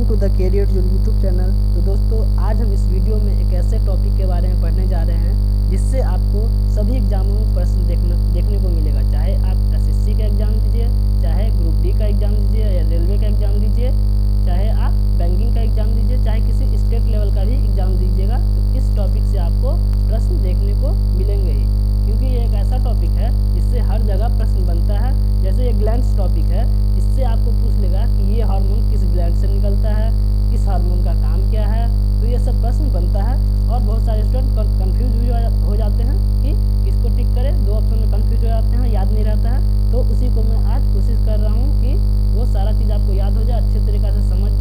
To the career जो YouTube channel. तो दोस्तों आज हम इस वीडियो में एक ऐसे टॉपिक के बारे में पढ़ने जा रहे हैं जिससे आपको सभी एग्जामों में प्रश्न देखने को मिलेगा। चाहे आप एसएससी का एग्ज़ाम दीजिए, चाहे ग्रुप डी का एग्ज़ाम दीजिए या रेलवे का एग्ज़ाम दीजिए, चाहे आप बैंकिंग का एग्ज़ाम दीजिए, चाहे किसी स्टेट लेवल का भी एग्ज़ाम दीजिएगा, तो इस टॉपिक से आपको प्रश्न देखने को मिलेंगे ही, क्योंकि ये एक ऐसा टॉपिक है जिससे हर जगह प्रश्न बनता है। जैसे ये ग्लैंड्स टॉपिक है, इससे आपको पूछ लेगा कि ये हार्मोन किस ग्लैंड से निकलता है, इस हार्मोन का काम क्या है, तो ये सब प्रश्न बनता है। और बहुत सारे स्टूडेंट कंफ्यूज भी हो जाते हैं कि किसको टिक करें, दो ऑप्शन में कंफ्यूज हो जाते हैं, याद नहीं रहता है। तो उसी को मैं आज कोशिश कर रहा हूँ कि वो सारा चीज़ आपको याद हो जाए, अच्छे तरीक़े से समझ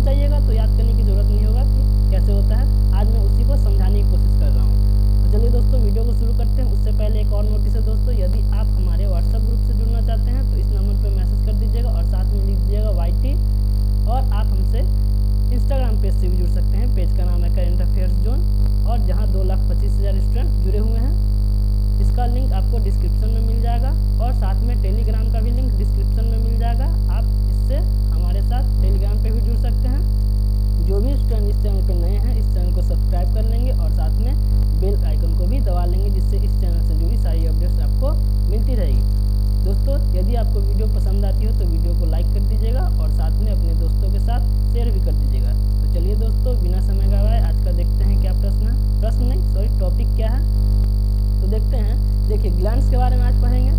जाइएगा, तो याद करने की ज़रूरत नहीं होगा कि कैसे होता है। आज मैं उसी को समझाने की कोशिश कर रहा हूँ। तो चलिए दोस्तों वीडियो को शुरू करते हैं। उससे पहले एक और नोटिस है दोस्तों, यदि आप हमारे व्हाट्सएप ग्रुप से जुड़ना चाहते हैं तो इस नंबर पर मैसेज कर दीजिएगा और साथ में लिख दीजिएगा YT। और आप हमसे इंस्टाग्राम पेज से भी जुड़ सकते हैं। पेज का नाम है करंट अफेयर्स जोन, और जहां 2,25,000 स्टूडेंट जुड़े हुए हैं। इसका लिंक आपको डिस्क्रिप्शन में मिल जाएगा, और साथ में टेलीग्राम का भी लिंक डिस्क्रिप्शन में मिल जाएगा। आप इससे हमारे साथ टेलीग्राम पे भी जुड़ सकते हैं। जो भी स्टूडेंट इस चैनल पर नए हैं, इस चैनल को सब्सक्राइब कर लेंगे और साथ में बेल आइकन को भी दबा लेंगे, जिससे इस चैनल से जुड़ी सारी अपडेट्स आपको मिलती रहेगी। दोस्तों यदि आपको वीडियो पसंद आती हो तो वीडियो को लाइक कर दीजिएगा और साथ में अपने दोस्तों के साथ शेयर भी कर दीजिएगा। तो चलिए दोस्तों बिना समय गवाए आज का देखते हैं क्या टॉपिक क्या है। तो देखते हैं। देखिए ग्लैंड्स के बारे में आज पढ़ेंगे।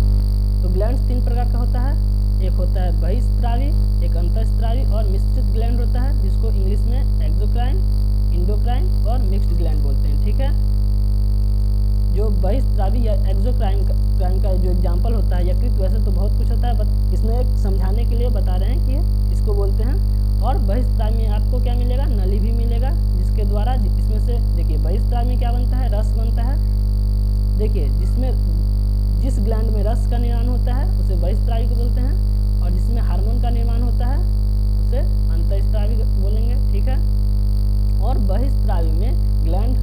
तो ग्लैंड्स 3 प्रकार का होता है। एक होता है बहिस्रावी, एक अंतःस्रावी और मिश्रित ग्लैंड होता है, जिसको इंग्लिश में एक्सोक्राइन, इंडोक्राइन और मिक्स्ड ग्लैंड बोलते हैं। ठीक है। जो बहिस्रावी या एक्सोक्राइन का जो एग्जाम्पल होता है यकृत, वैसे तो बहुत कुछ होता है, बट इसमें एक समझाने के लिए बता रहे हैं कि इसको बोलते हैं। और बहिस्रावी में आपको क्या मिलेगा, नली भी मिलेगा, जिसके द्वारा इसमें से देखिए बहिस्रावी में क्या बनता है, रस बनता है। देखिए जिस ग्लैंड में रस का निर्माण होता है उसे बहिस्रावी को बोलते हैं, और जिसमें हार्मोन का निर्माण होता है उसे अंतःस्रावी बोलेंगे। ठीक है। और बहिस्रावी में ग्लैंड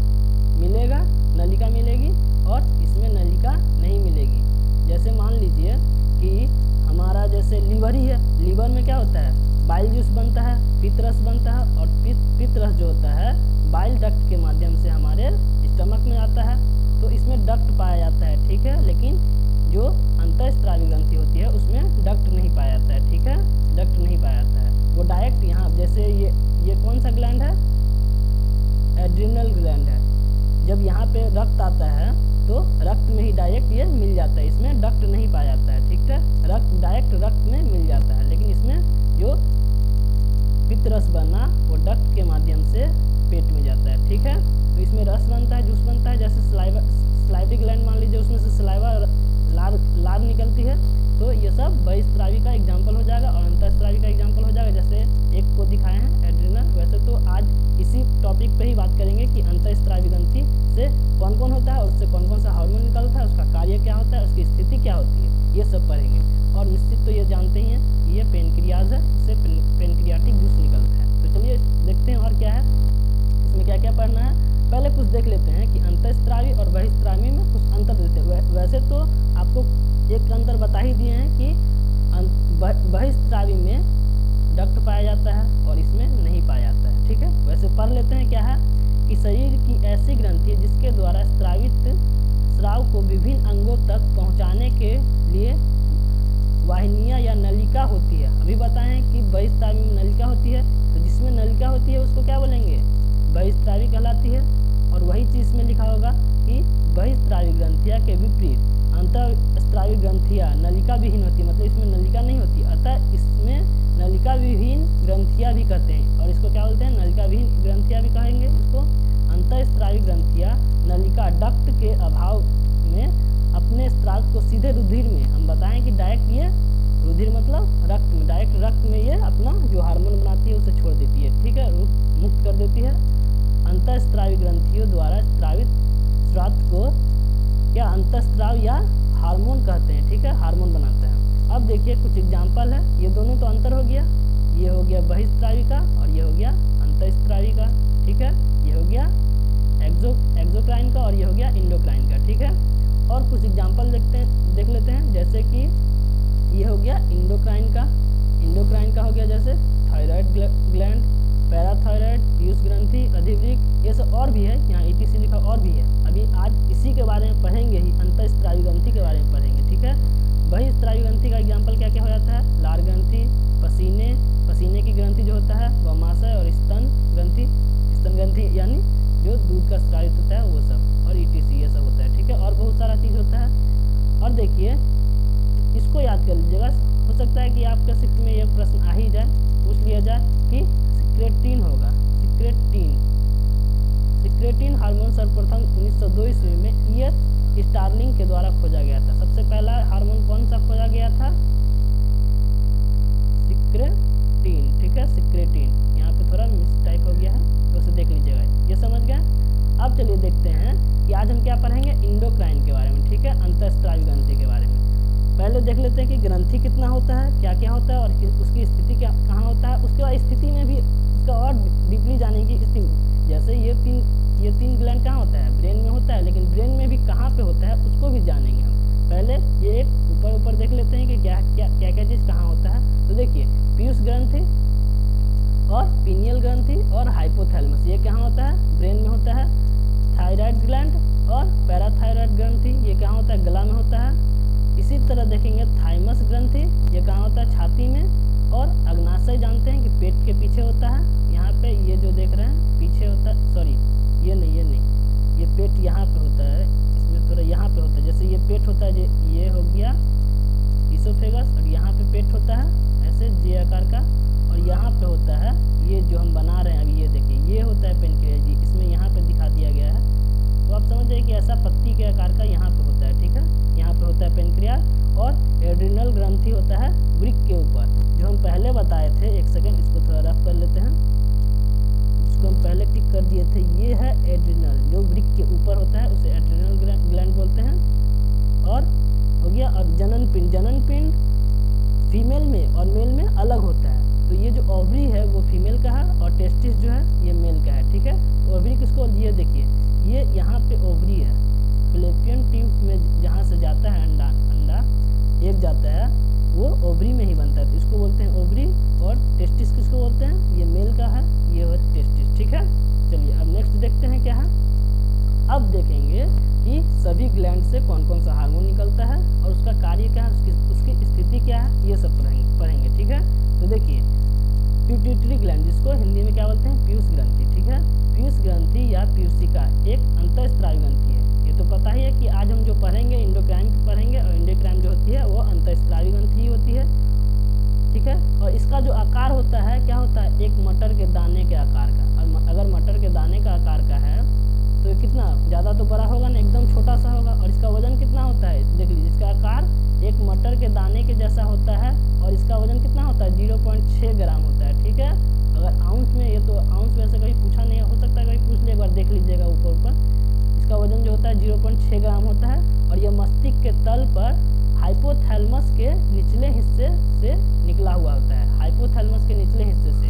मिलेगा, नलिका मिलेगी, और इसमें नलिका नहीं मिलेगी। जैसे मान लीजिए कि हमारा जैसे लीवर ही है, लीवर में क्या होता है, बाइल जूस बनता है, पित्त रस बनता है, और पित्त रस जो होता है बाइल डक्ट के माध्यम से हमारे स्टमक में आता है, तो इसमें डक्ट पाया जाता है। ठीक है। लेकिन जो अंतःस्रावी ग्रंथि होती है उसमें डक्ट नहीं पाया जाता है। ठीक है। डक्ट नहीं पाया जाता है, वो डायरेक्ट यहाँ जैसे ये कौन सा ग्लैंड है, एड्रिनल ग्लैंड है। जब यहाँ पे रक्त आता है तो रक्त में ही डायरेक्ट ये मिल जाता है, इसमें डक्ट नहीं पाया जाता है। ठीक है। डायरेक्ट रक्त में मिल जाता है, लेकिन इसमें जो पित्त रस बना वो डक्ट के माध्यम से पेट में जाता है। ठीक है। तो इसमें रस बनता है, जूस बनता है। जैसे स्लाइवरी ग्लैंड मान लीजिए, उसमें से सलाइवा लार निकलती है, तो ये सब बहिस्रावी का एग्जाम्पल हो जाएगा और अंतःस्रावी का एग्जाम्पल हो जाएगा। जैसे एक को दिखाए हैं एड्रिनल। वैसे तो आज इसी टॉपिक पे ही बात करेंगे कि अंतःस्रावी ग्रंथि से कौन कौन होता है, उससे कौन कौन सा हार्मोन निकलता है, उसका कार्य क्या होता है, उसकी स्थिति क्या होती है, ये सब पढ़ेंगे। और निश्चित तो ये जानते ही हैं कि ये पेनक्रियाज है, इससे पेनक्रियाटिक जूस निकलता है। तो चलिए देखते हैं और क्या है इसमें, क्या क्या पढ़ना है। पहले कुछ देख लेते हैं कि अंतःस्रावी और बहिस्रावी में कुछ अंतर देते हैं। वैसे तो आपको एक अंतर बता ही दिए हैं कि बहिस्रावी में डक्ट पाया जाता है और इसमें नहीं पाया जाता है। ठीक है। वैसे पढ़ लेते हैं क्या है कि शरीर की ऐसी ग्रंथि जिसके द्वारा स्रावित स्राव को विभिन्न अंगों तक पहुंचाने के लिए वाहिनियां या नलिका होती है। अभी बताएं कि बहिस्रावी में नलिका होती है, तो जिसमें नलिका होती है उसको क्या बोलेंगे, बहिस्रावी कहलाती है। और वही चीज़ में लिखा होगा कि बहिस्रावी ग्रंथियाँ के विपरीत अंतःस्रावी ग्रंथियाँ नलिका विहीन होती है, मतलब इसमें नलिका नहीं होती, अतः इसमें नलिका विहीन ग्रंथियाँ भी कहते हैं। और इसको क्या बोलते हैं, नलिका विहीन ग्रंथियाँ भी कहेंगे इसको। अंतःस्रावी ग्रंथियाँ नलिका डक्ट के अभाव में अपने स्राव को सीधे रुधिर में, हम बताएं कि डायरेक्ट ये रुधिर मतलब रक्त में, डायरेक्ट रक्त में ये अपना जो हार्मोन बनाती है उसे छोड़ देती है। ठीक है। मुक्त कर देती है। अंतःस्रावी ग्रंथियों द्वारा स्रावित स्राव को क्या अंतःस्राव या हार्मोन कहते हैं। ठीक है। हार्मोन बनाते हैं। अब देखिए कुछ एग्जाम्पल है। ये दोनों तो अंतर हो गया, ये हो गया बहिस्रावी का और ये हो गया अंतःस्रावी का। ठीक है। ये हो गया एक्सोक्राइन का और ये हो गया इंडोक्राइन का। ठीक है। और कुछ एग्जाम्पल देख लेते हैं। जैसे कि ये हो गया इंडोक्राइन का हो गया जैसे थायराइड ग्लैंड, पैराथायराइड, पीयूष ग्रंथि, अधिवृक्क, ये सब और भी है, यहाँ ETC लिखा और भी है। अभी आज इसी के बारे में पढ़ेंगे ही, अंतःस्त्रावी ग्रंथि के बारे में पढ़ेंगे, ठीक है। बहिःस्त्रावी ग्रंथि का एग्जाम्पल क्या क्या हो जाता है, लार ग्रंथि, पसीने की ग्रंथि जो होता है, गौमाशय, और स्तन ग्रंथि यानी जो दूध का स्रावित होता है वो सब, और ETC ये सब होता है, ठीक है। और बहुत सारा चीज़ होता है। और देखिए इसको याद कर लीजिएगा, हो सकता है कि आपके शिफ्ट में ये प्रश्न आ ही जाए, पूछ लिया जाए कि सिक्रेटिन होगा। सिक्रेटिन हार्मोन सर्वप्रथम 1902 ईस्वी में E.H. स्टार्लिंग के द्वारा खोजा गया था। सबसे पहला हार्मोन कौन सा खोजा गया था, सिक्रेटिन, ठीक है, सिक्रेटिन। यहाँ पे थोड़ा मिस्टेक हो गया है तो उसे देख लीजिएगा, ये समझ गए। अब चलिए देखते हैं कि आज हम क्या पढ़ेंगे, इंडोक्राइन के बारे में, ठीक है, अंतःस्त्रावी ग्रंथि के बारे में। पहले देख लेते हैं कि ग्रंथि कितना होता है, क्या क्या होता है, और उसकी स्थिति क्या कहाँ होता है। उसके बाद स्थिति में भी उसका और डीपली जाने की स्थिति, जैसे ये तीन ग्लैंड कहाँ होता है, ब्रेन में होता है, लेकिन ब्रेन में भी कहाँ पे होता है उसको भी जानेंगे हम। पहले ये एक ऊपर देख लेते हैं कि क्या क्या चीज़ कहाँ होता है। तो देखिए पीयूष ग्रंथि और पीनियल ग्रंथि और हाइपोथैलेमस, ये कहाँ होता है, ब्रेन में होता है। थायराइड ग्लैंड और पैराथायराइड ग्रंथि, ये कहाँ होता है, गला में होता है। इसी तरह देखेंगे थाइमस ग्रंथि, ये कहाँ होता है, छाती में। और अग्नाशय जानते हैं कि पेट के पीछे होता है, यहाँ पे ये जो देख रहे हैं पीछे होता है, सॉरी ये नहीं, ये पेट यहाँ पे होता है, इसमें थोड़ा यहाँ पे होता है। जैसे ये पेट होता है, ये हो गया इसोफेगस, और यहाँ पे पेट होता है ऐसे जे आकार का, और यहाँ पे होता है ये जो हम बना रहे हैं अभी, ये देखिए ये होता है पेनक्रियाज जी, इसमें यहाँ पे दिखा दिया गया है। तो आप समझ जाइए कि ऐसा पत्ती के आकार का यहाँ पे होता है, ठीक है, यहाँ पे होता है पेनक्रियाज। और एड्रिनल ग्रंथि होता है वृक्क के ऊपर, जो हम पहले बताए थे। एक सेकंड इसको थोड़ा रफ कर लेते हैं, इसको हम पहले टिक कर दिए थे। ये है एड्रिनल, जो वृक्क के ऊपर होता है उसे एड्रिनल ग्लैंड बोलते हैं। और हो गया, और जनन पिंड फीमेल में और मेल में अलग होता है। तो ये जो ओवरी है वो फीमेल का है, और टेस्टिस जो है ये मेल का है, ठीक है। तो ओवरी किसको, ये देखिए ये यहाँ पे ओवरी है, फ्लैपियन ट्यूब में जहाँ से जाता है अंडा एक जाता है, वो ओवरी में ही बनता है, तो इसको बोलते हैं ओवरी। और टेस्टिस किसको बोलते हैं, ये मेल का है, ये है टेस्टिस, ठीक है। चलिए अब नेक्स्ट देखते हैं क्या है। अब देखेंगे कि सभी ग्लैंड से कौन कौन सा हार्मोन निकलता है और उसका कार्य क्या है, उसकी स्थिति क्या है, ये सब पढ़ेंगे, ठीक है। तो देखिए पिट्यूटरी ग्लैंड, जिसको हिंदी में क्या बोलते हैं, पीयूष ग्रंथि, ठीक है। पीयूष ग्रंथि या पीयूषिका एक अंतःस्त्रावी ग्रंथि है। ये तो पता ही है कि आज हम जो पढ़ेंगे इंडोक्राइन पढ़ेंगे, और इंडोक्राइन जो होती है वो अंतःस्त्रावी ग्रंथि होती है, ठीक है। और इसका जो आकार होता है क्या होता है, एक मटर के दाने के आकार का। और अगर मटर के दाने का आकार का है तो ये कितना ज़्यादा तो बड़ा होगा ना, एकदम छोटा सा होगा। और इसका वजन कितना होता है, देख लीजिए इसका आकार एक मटर के दाने के जैसा होता है, और इसका वजन कितना होता है, 0.6 ग्राम होता है, ठीक है। अगर आउंस में, ये तो आउंस वैसे कभी पूछा नहीं, हो सकता है कभी पूछ ले, एक बार देख लीजिएगा ऊपर। इसका वजन जो होता है 0.6 ग्राम होता है, और यह मस्तिष्क के तल पर हाइपोथैलेमस के निचले हिस्से से निकला हुआ होता है, हाइपोथैलेमस के निचले हिस्से से,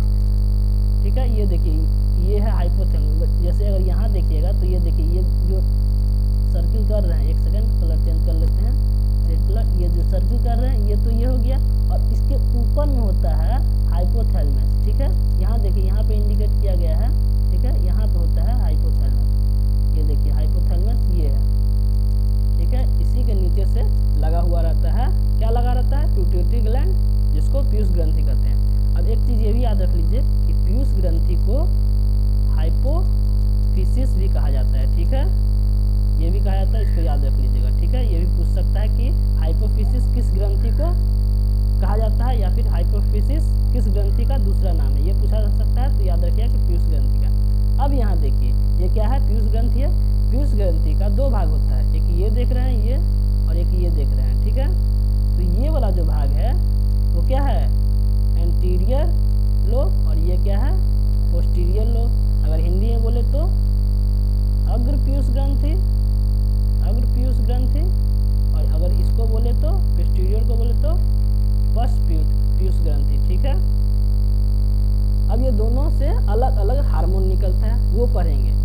ठीक है। ये देखिए ये है हाइपोथैलेमस। जैसे अगर यहाँ देखिएगा तो ये देखिए ये जो सर्किल कर रहे हैं, एक सेकंड कलर चेंज कर लेते हैं, रेड कलर, ये जो सर्किल कर रहे हैं ये तो ये हो गया, और इसके ऊपर में होता है हाइपोथैलेमस, ठीक है। यहाँ देखिए यहाँ पे इंडिकेट किया गया है, ठीक है, यहाँ पे होता है हाइपोथैलेमस, ये देखिए हाइपोथैलेमस ये है, ठीक है। इसी के नीचे से लगा हुआ रहता है, क्या लगा रहता है, पिट्यूटरी ग्लैंड, जिसको पीयूष ग्रंथि कहते हैं। अब एक चीज़ ये भी याद रख लीजिए कि पीयूष ग्रंथि को हाइपोफिसिस भी कहा जाता है, ठीक है, ये भी कहा जाता है, इसको याद रख लीजिएगा, ठीक है। ये भी पूछ सकता है कि हाइपोफिसिस किस ग्रंथि को कहा जाता है, या फिर हाइपोफिसिस किस ग्रंथि का दूसरा नाम है, ये पूछा जा सकता है। तो याद रखिए कि पीयूष ग्रंथि का। अब यहाँ देखिए ये क्या है, पीयूष ग्रंथि है। पीयूष ग्रंथि का दो भाग होता है, एक ये देख रहे हैं ये, और एक ये देख रहे हैं, ठीक है। तो ये वाला जो भाग है वो क्या है, एंटीरियर लोब, और ये क्या है, पोस्टीरियर लोब। अगर हिंदी में बोले तो अग्र पीयूष ग्रंथि, और अगर इसको बोले तो पोस्टीरियर को बोले तो पश्च पीयूष ग्रंथि, ठीक है। अब ये दोनों से अलग अलग हार्मोन निकलता है, वो पढ़ेंगे।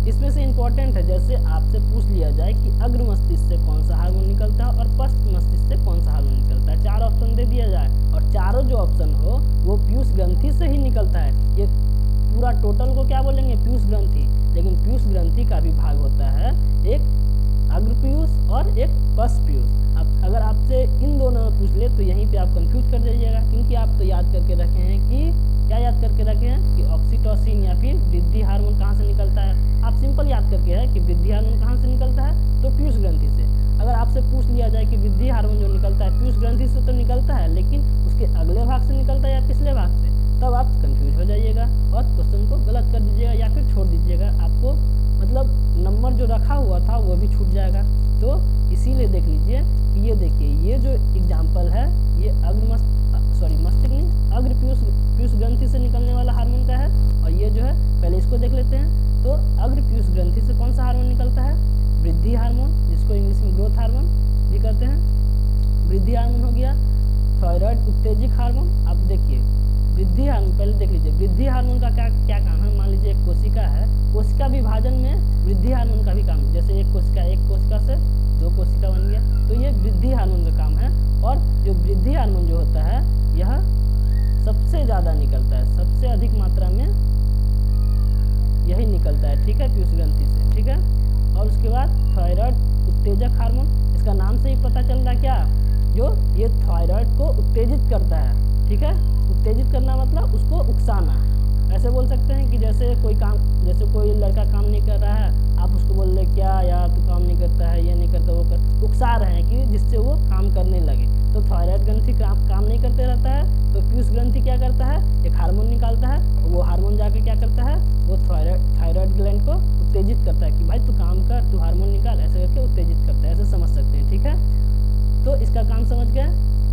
इसमें से इम्पोर्टेंट है, जैसे आपसे पूछ लिया जाए कि अग्र मस्तिष्क से कौन सा हार्मोन निकलता है और पश्च मस्तिष्क से कौन सा हार्मोन निकलता है, 4 ऑप्शन दे दिया जाए, और चारों जो ऑप्शन हो वो पीयूष ग्रंथि से ही निकलता है। ये पूरा टोटल को क्या बोलेंगे, पीयूष ग्रंथि। लेकिन पीयूष ग्रंथि का भी भाग होता है एक अग्र पीयूष और एक पश्च पीयूष। अब अगर आपसे इन दोनों में पूछ ले तो यहीं पे आप कंफ्यूज कर जाइएगा, क्योंकि आप तो याद करके रखे हैं कि क्या याद करके रखे हैं कि ऑक्सीटोसिन या फिर वृद्धि हार्मोन कहाँ से निकलता है। आप सिंपल याद करके है कि वृद्धि हार्मोन कहाँ से निकलता है, तो पीयूष ग्रंथि से। अगर आपसे पूछ लिया जाए कि वृद्धि हार्मोन जो निकलता है पीयूष ग्रंथि से तो निकलता है, लेकिन उसके अगले भाग से निकलता है या पिछले भाग से, तब आप कंफ्यूज हो जाइएगा और क्वेश्चन को गलत कर दीजिएगा या फिर छोड़ दीजिएगा। आपको मतलब नंबर जो रखा हुआ था वो भी छूट जाएगा। तो इसीलिए देख लीजिए कि ये देखिए, ये जो एग्जाम्पल है ये मस्तिष्क नहीं, अग्र पीयूष ग्रंथि से निकलने वाला हार्मोन का है। और ये जो है पहले इसको देख लेते हैं। तो अग्र पीयूष ग्रंथि से कौन सा हार्मोन निकलता है, वृद्धि हार्मोन, जिसको इंग्लिश में ग्रोथ हार्मोन भी कहते हैं। वृद्धि हार्मोन हो गया। थायराइड उत्तेजक हार्मोन। अब देखिए वृद्धि हार्मोन पहले देख लीजिए, वृद्धि हार्मोन का क्या काम है। मान लीजिए एक कोशिका है, कोशिका विभाजन में वृद्धि हार्मोन का भी काम है। जैसे एक कोशिका से 2 कोशिका बन गया, तो ये वृद्धि हार्मोन का काम है। और जो वृद्धि हार्मोन जो होता है यह सबसे ज़्यादा निकलता है, सबसे अधिक मात्रा में यही निकलता है, ठीक है, पीयूष ग्रंथि से, ठीक है। और उसके बाद थायराइड उत्तेजक हार्मोन, इसका नाम से ही पता चल रहा है क्या, जो ये थायराइड को उत्तेजित करता है, ठीक है। उत्तेजित करना मतलब उसको उकसाना। ऐसे बोल सकते हैं कि जैसे कोई लड़का काम नहीं कर रहा है, आप उसको बोल रहे क्या यार तू काम नहीं करता है, ये नहीं करता वो कर, उकसा रहे हैं कि जिससे वो काम करने लगे। तो थायराइड ग्रंथि काम नहीं करते रहता है, तो पीयूष ग्रंथि क्या करता है, एक हार्मोन निकालता है। वो हार्मोन जाके क्या करता है, वो थायराइड ग्लैंड को उत्तेजित करता है कि भाई तू काम कर, तू हार्मोन निकाल, ऐसे करके उत्तेजित करता है। ऐसे समझ सकते हैं, ठीक है। तो इसका काम समझ गए।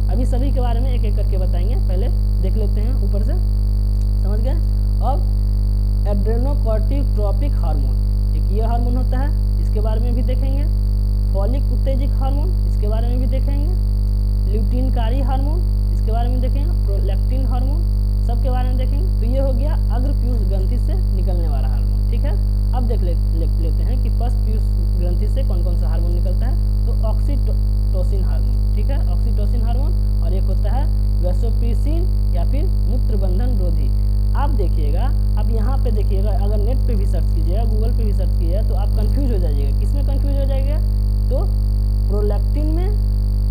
अभी सभी के बारे में एक एक करके बताएंगे, पहले देख लेते हैं ऊपर से, समझ गए। अब एड्रेनोकॉर्टिकोट्रोपिक हार्मोन, एक ये हार्मोन होता है, इसके बारे में भी देखेंगे। फॉलिक उत्तेजक हार्मोन, इसके बारे में भी देखेंगे। ल्यूटिनकारी हार्मोन, इसके बारे में देखेंगे। प्रोलैक्टिन हार्मोन, सबके बारे में देखेंगे। तो ये हो गया अग्र पीयूष ग्रंथि से निकलने वाला हार्मोन, ठीक है। अब देख लेते हैं कि पश्च पीयूष ग्रंथि से कौन कौन सा हार्मोन निकलता है। तो ऑक्सीटोसिन हार्मोन, ठीक है, ऑक्सीटोसिन हार्मोन। और एक होता है वैसोप्रेसिन या फिर मूत्रबंधन रोधी। आप देखिएगा, आप यहाँ पे देखिएगा, अगर नेट पे भी सर्च कीजिएगा, गूगल पे भी सर्च कीजिएगा, तो आप कंफ्यूज हो जाइएगा। किसमें कंफ्यूज हो जाएगा, तो प्रोलैक्टिन में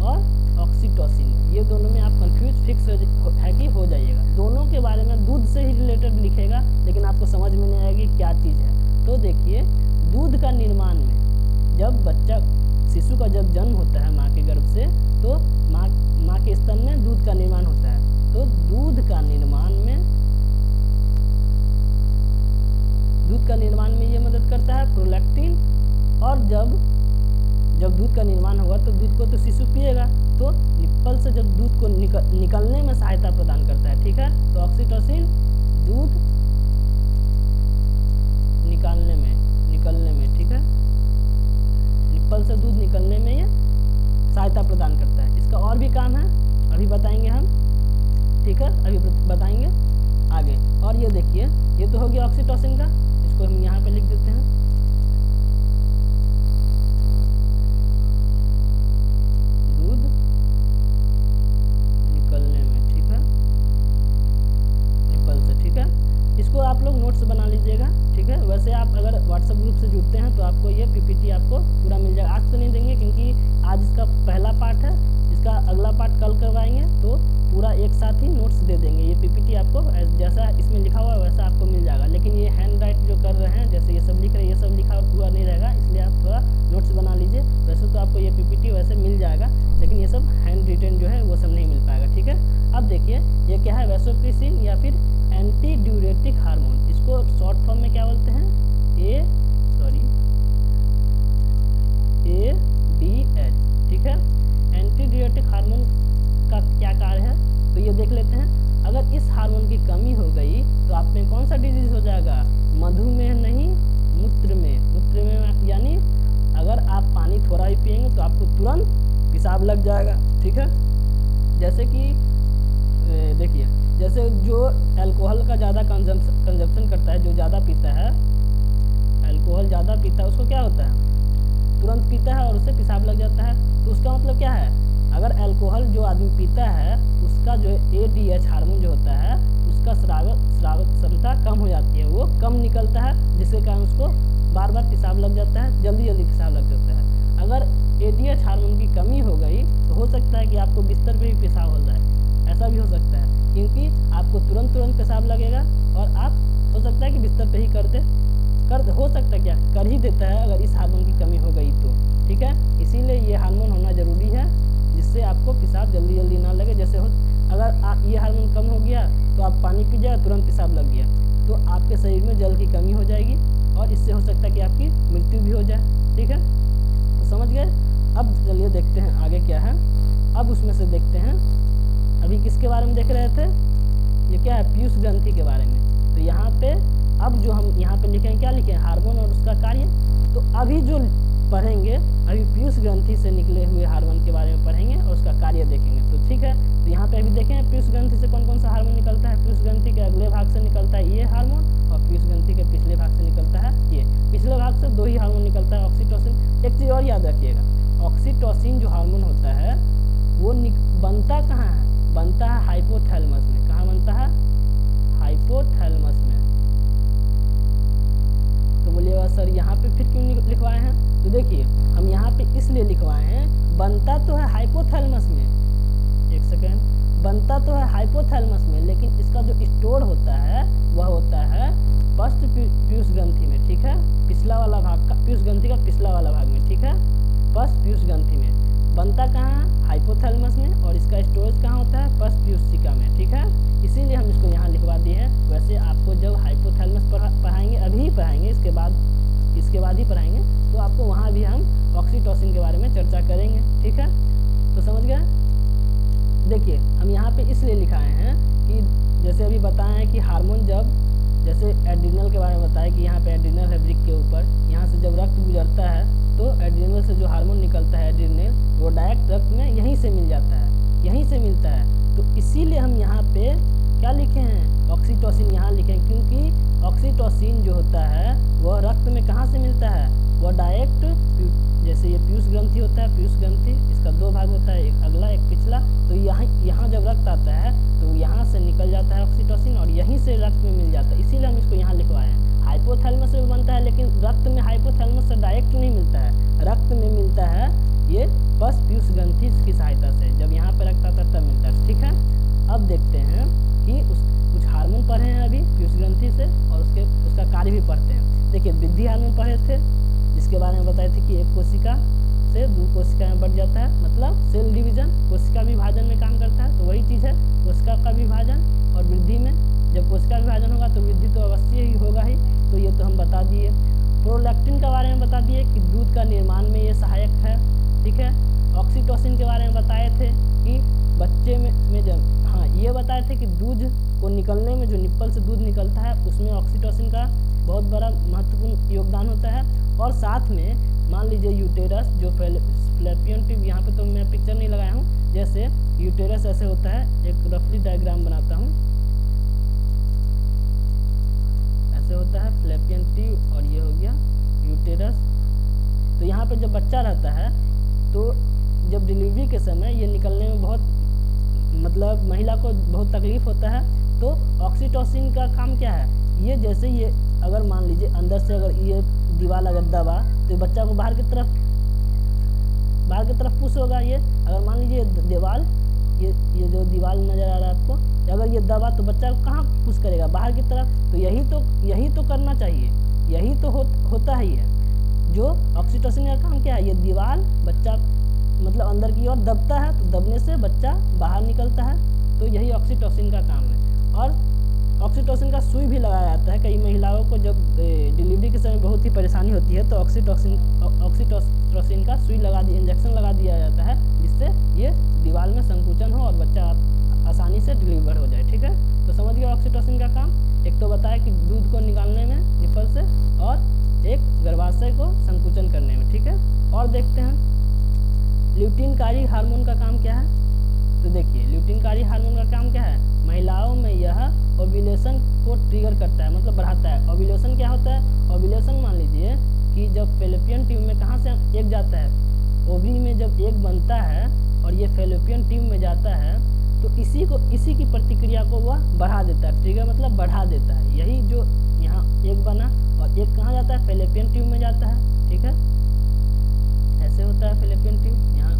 और ऑक्सीटोसिन में, ये दोनों में आप कंफ्यूज फिक्स है कि हो जाइएगा। दोनों के बारे में दूध से ही रिलेटेड लिखेगा, लेकिन आपको समझ में नहीं आएगी क्या चीज़ है। तो देखिए, दूध का निर्माण में जब शिशु का जब जन्म होता है माँ के गर्भ से, तो माँ के स्तन में दूध का निर्माण होता है। तो दूध का निर्माण में ये मदद करता है प्रोलैक्टिन। और जब दूध का निर्माण होगा तो दूध को तो शिशु पिएगा, तो निप्पल से जब दूध को निकलने में सहायता प्रदान करता है, ठीक है। तो ऑक्सीटोसिन दूध निकलने में, ठीक है, निप्पल से दूध निकलने में ये सहायता प्रदान करता है। इसका और भी काम है, अभी बताएंगे हम, ठीक है, अभी बताएंगे आगे। और ये देखिए, ये तो हो गया ऑक्सीटोसिन का, इसको हम यहाँ पे लिख देते हैं। दूध निकलने में, ठीक है, निप्पल से, ठीक है। इसको आप लोग नोट्स बना लीजिएगा, ठीक है। वैसे आप अगर व्हाट्सएप ग्रुप से जुड़ते हैं तो आपको ये पीपीटी आपको पूरा मिल जाएगा। आज तो नहीं देंगे क्योंकि आज इसका पहला पार्ट है, इसका अगला पार्ट कल करवाएंगे, तो पूरा एक साथ ही नोट्स दे देंगे। ये पीपीटी आपको जैसा इसमें लिखा हुआ है वैसा आपको मिल जाएगा। लेकिन ये हैंड राइट जो कर रहे हैं, जैसे ये सब लिख रहे हैं, ये सब लिखा हुआ नहीं रहेगा, इसलिए आप थोड़ा नोट्स बना लीजिए। वैसे तो आपको ये पीपीटी वैसे मिल जाएगा, लेकिन ये सब हैंड रिटन जो है वो सब नहीं मिल पाएगा, ठीक है। अब देखिए, ये क्या है, वैसोप्रेसिन या फिर एंटी ड्यूरेटिक हार्मोन। इसको शॉर्ट फॉर्म में क्या बोलते हैं, ADH, ठीक है। एंटी ड्यूरेटिक हार्मोन का क्या कार्य है, तो ये देख लेते हैं। अगर इस हार्मोन की कमी हो गई तो आप में कौन सा डिजीज हो जाएगा, मधुमेह नहीं, मूत्र में, यानी अगर आप पानी थोड़ा ही पिएंगे तो आपको तुरंत पेशाब लग जाएगा, ठीक है। जैसे कि देखिए, जैसे जो अल्कोहल का ज़्यादा कंजप्शन करता है, जो ज़्यादा पीता है, अल्कोहल ज़्यादा पीता है, उसको क्या होता है, तुरंत पीता है और उससे पेशाब लग जाता है। तो उसका मतलब क्या है, अगर अल्कोहल जो आदमी पीता है उसका जो ADH हार्मोन जो होता है उसका स्राव क्षमता कम हो जाती है, वो कम निकलता है, जिसके कारण उसको बार बार पेशाब लग जाता है, जल्दी जल्दी पेशाब लग जाता है। अगर ADH हार्मोन की कमी हो गई तो हो सकता है कि आपको बिस्तर पे भी पेशाब हो जाए, ऐसा भी हो सकता है, क्योंकि आपको तुरंत पेशाब लगेगा और आप हो सकता है कि बिस्तर पे ही हो सकता है क्या कर ही देता है अगर इस हार्मोन की कमी हो गई तो, ठीक है। इसीलिए ये हार्मोन होना ज़रूरी है, जिससे आपको पेशाब जल्दी जल्दी ना लगे। जैसे अगर ये हार्मोन कम हो गया तो आप पानी पी जाए, तुरंत पेशाब लग गया, तो आपके शरीर में जल की कमी हो जाएगी और इससे हो सकता है कि आपकी मृत्यु भी हो जाए, ठीक है। तो समझ गए। अब चलिए देखते हैं आगे क्या है। अब उसमें से देखते हैं, अभी किसके बारे में देख रहे थे, ये क्या है, पीयूष ग्रंथि के बारे में। तो यहाँ पे अब जो हम यहाँ पे लिखे हैं, क्या लिखे हैं, हार्मोन और उसका कार्य। तो अभी जो पढ़ेंगे, अभी पीयूष ग्रंथि से निकले हुए हार्मोन के बारे में पढ़ेंगे और उसका कार्य देखेंगे, तो ठीक है। तो यहाँ पे अभी देखें पीयूष ग्रंथि से कौन कौन सा हार्मोन निकलता है। पीयूष ग्रंथि के अगले भाग से निकलता है ये हार्मोन, और पीयूष ग्रंथि के पिछले भाग से निकलता है ये। पिछले भाग से 2 ही हार्मोन निकलता है, ऑक्सीटोसिन। एक चीज़ और याद रखिएगा, ऑक्सीटोसिन जो हार्मोन होता है वो बनता कहाँ है, बनता है हाइपोथैलेमस में। कहाँ बनता है, हाइपोथैलेमस में। तो बोलिएगा सर यहाँ पे फिर क्यों लिखवाए हैं। तो देखिए हम यहाँ पे इसलिए लिखवाए हैं, बनता तो है हाइपोथैलेमस में, एक सेकेंड, बनता तो है हाइपोथैलेमस में, लेकिन इसका जो स्टोर होता है वह होता है फर्स्ट पीयूष ग्रंथि में, ठीक है। पिछला वाला भाग का, पीयूष ग्रंथि का पिछला वाला भाग में, ठीक है। फर्स्ट पीयूष ग्रंथि में बनता कहाँ है, हाइपोथैलेमस में, और इसका स्टोरेज कहाँ होता है, फर्स्ट पीयूषिका में, ठीक है। इसीलिए हम इसको यहाँ लिखवा दिए हैं। वैसे आपको जब हाइपोथैलेमस पढ़ाएंगे, अभी ही पढ़ाएंगे, इसके बाद ही पढ़ाएंगे, तो आपको वहाँ भी हम ऑक्सीटोसिन के बारे में चर्चा करेंगे, ठीक है। तो समझ गए। देखिए हम यहाँ पे इसलिए लिखाए हैं कि जैसे अभी बताएं कि हार्मोन जैसे एड्रिनल के बारे में बताया कि यहाँ पे एड्रिनल है ब्रिक के ऊपर, यहाँ से जब रक्त गुजरता है तो एड्रिनल से जो हार्मोन निकलता है एड्रिनल, वो डायरेक्ट रक्त में यहीं से मिल जाता है, यहीं से मिलता है। तो इसीलिए हम यहाँ पे क्या लिखे हैं, ऑक्सीटोसिन यहाँ लिखे हैं, क्योंकि ऑक्सीटोसिन जो होता है वह रक्त में कहाँ से मिलता है, वह डायरेक्ट, जैसे ये पीयूष ग्रंथि होता है, पीयूष ग्रंथि इसका 2 भाग होता है, एक अगला एक पिछला। तो यहाँ जब रक्त आता है तो यहाँ से निकल जाता है ऑक्सीटोसिन और यहीं से रक्त में मिल जाता है, इसीलिए हम इसको यहाँ लिखवाए हैं। हाइपोथैलेमस से बनता है, लेकिन रक्त में हाइपोथैलेमस से डायरेक्ट नहीं मिलता है, रक्त में मिलता है ये फर्स्ट पीयूष ग्रंथि की सहायता से, जब यहाँ पे रक्त आता है तब मिलता है, ठीक है। अब देखते हैं कि कुछ हार्मोन पढ़े हैं अभी पीयूष ग्रंथि से, और उसका कार्य भी पढ़ते हैं। देखिए वृद्धि हार्मोन पढ़े थे, जिसके बारे में बताए थे कि एक कोशिका से 2 कोशिका में बढ़ जाता है, मतलब सेल डिवीजन, कोशिका विभाजन में काम करता है। तो वही चीज़ है कोशिका का विभाजन, और वृद्धि में जब कोशिका विभाजन होगा तो वृद्धि तो अवश्य ही होगा ही, तो ये तो हम बता दिए। प्रोलैक्टिन के बारे में बता दिए कि दूध का निर्माण में ये सहायक है, ठीक है। ऑक्सीटोसिन के बारे में बताए थे कि बच्चे में जब ये बताए थे कि दूध को निकलने में, जो निप्पल से दूध निकलता है उसमें ऑक्सीटोसिन का बहुत बड़ा महत्वपूर्ण योगदान होता है। और साथ में मान लीजिए यूटेरस, जो फ्लैपियन ट्यूब, यहाँ पे तो मैं पिक्चर नहीं लगाया हूँ, जैसे यूटेरस ऐसे होता है, एक रफली डायग्राम बनाता हूँ, ऐसे होता है फ्लैपियन ट्यूब, और ये हो गया यूटेरस। तो यहाँ पे जब बच्चा रहता है तो जब डिलीवरी के समय ये निकलने में बहुत, मतलब महिला को बहुत तकलीफ होता है, तो ऑक्सीटोसिन का काम क्या है, ये जैसे ये अगर मान लीजिए अंदर से अगर ये दीवार अगर दबा तो बच्चा को बाहर की तरफ पुश होगा। ये अगर मान लीजिए दीवार, ये जो दीवार नज़र आ रहा है आपको, अगर ये दबा तो बच्चा को कहाँ पुश करेगा, बाहर की तरफ। तो यही तो करना चाहिए, यही तो होता ही है। जो ऑक्सीटोसिन का काम क्या है, ये दीवार बच्चा मतलब अंदर की ओर दबता है, तो दबने से बच्चा बाहर निकलता है, तो यही ऑक्सीटोसिन का काम है। और ऑक्सीटोसिन का सुई भी लगाया जाता है। कई महिलाओं को जब डिलीवरी के समय बहुत ही परेशानी होती है तो ऑक्सीटोसिन का सुई इंजेक्शन लगा दिया जाता है, जिससे ये दीवार में संकुचन हो और बच्चा आसानी से डिलीवर हो जाए, ठीक है। तो समझ गए ऑक्सीटोसिन का काम। एक तो बताया कि दूध को निकालने में निप्पल से, और एक गर्भाशय को संकुचन करने में, ठीक है। और देखते हैं ल्यूटिनकारी हार्मोन का काम क्या है। तो देखिए ल्यूटिनकारी हार्मोन का काम क्या है, महिलाओं में यह ओव्यूलेशन को ट्रिगर करता है, मतलब बढ़ाता है। ओव्यूलेशन क्या होता है, ओव्यूलेशन मान लीजिए कि जब फैलोपियन ट्यूब में कहाँ से एग जाता है, ओवरी में जब एग बनता है और ये फैलोपियन ट्यूब में जाता है, तो इसी की प्रतिक्रिया को वह बढ़ा देता है। ट्रिगर मतलब बढ़ा देता है। यही जो यहाँ एक बना और एक कहाँ जाता है, फैलोपियन ट्यूब में जाता है। ठीक है, ऐसे होता है फैलोपियन ट्यूब, यहाँ